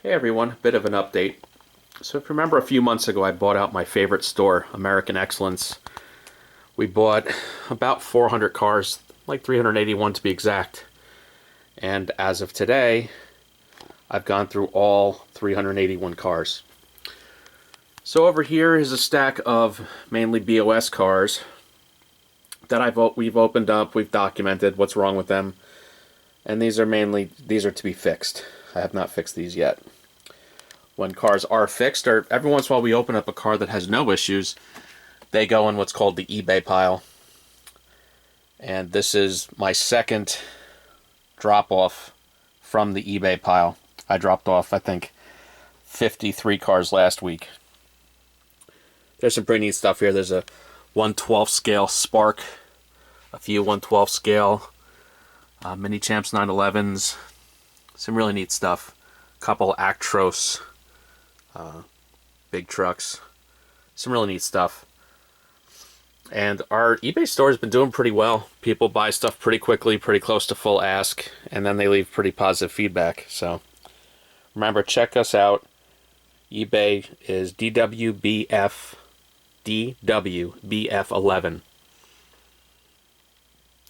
Hey everyone, bit of an update. So if you remember a few months ago I bought out my favorite store, American Excellence. We bought about 400 cars, like 381 to be exact. And as of today, I've gone through all 381 cars. So over here is a stack of mainly BOS cars that we've opened up, we've documented what's wrong with them. And these are to be fixed. I have not fixed these yet. When cars are fixed, or every once in a while we open up a car that has no issues, they go in what's called the eBay pile. And this is my second drop-off from the eBay pile. I dropped off, I think, 53 cars last week. There's some pretty neat stuff here. There's a 1/12 scale Spark, a few 1/12 scale Minichamps 911s, some really neat stuff. A couple Actros big trucks, some really neat stuff. And our eBay store has been doing pretty well. People buy stuff pretty quickly, pretty close to full ask, and then they leave pretty positive feedback. So remember, check us out. eBay is DWBF11.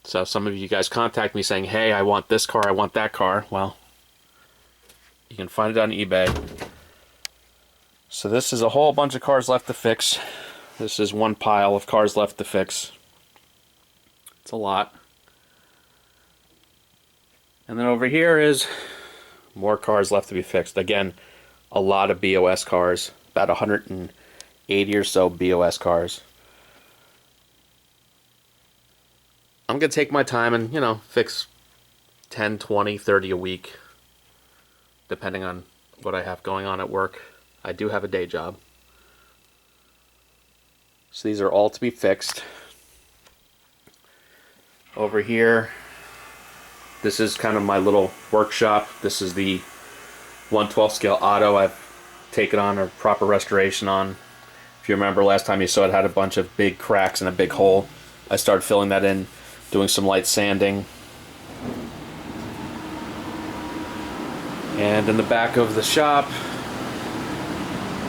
So some of you guys contact me saying, hey, I want this car, I want that car. Well, you can find it on eBay. So this is a whole bunch of cars left to fix. This is one pile of cars left to fix. It's a lot. And then over here is more cars left to be fixed. Again, a lot of BOS cars. About 180 or so BOS cars. I'm going to take my time and, fix 10, 20, 30 a week. Depending on what I have going on at work. I do have a day job. So these are all to be fixed. Over here, this is kind of my little workshop. This is the 1/12 scale auto I've taken on a proper restoration on. If you remember last time you saw it had a bunch of big cracks and a big hole. I started filling that in, doing some light sanding. And in the back of the shop,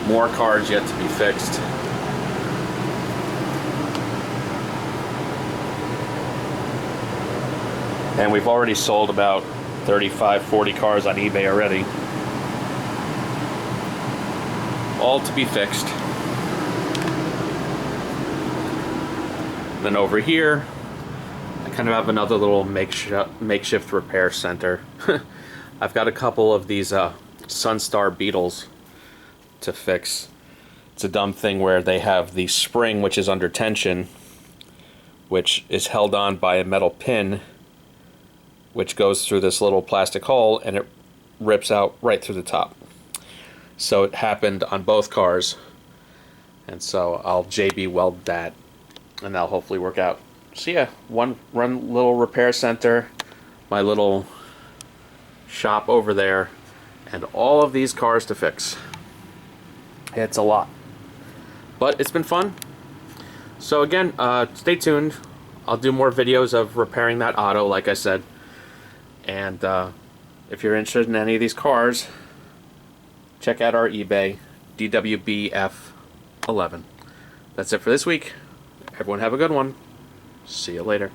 more cars yet to be fixed. And we've already sold about 35, 40 cars on eBay already. All to be fixed. Then over here, I kind of have another little makeshift repair center. I've got a couple of these Sunstar Beetles to fix. It's a dumb thing where they have the spring, which is under tension, which is held on by a metal pin, which goes through this little plastic hole, and it rips out right through the top. So it happened on both cars, and so I'll JB weld that, and that'll hopefully work out. So yeah, one little repair center, my little shop over there, and all of these cars to fix. It's a lot, but it's been fun. So again, stay tuned. I'll do more videos of repairing that auto, like I said. And if you're interested in any of these cars, check out our eBay, DWBF11. That's it for this week. Everyone have a good one. See you later.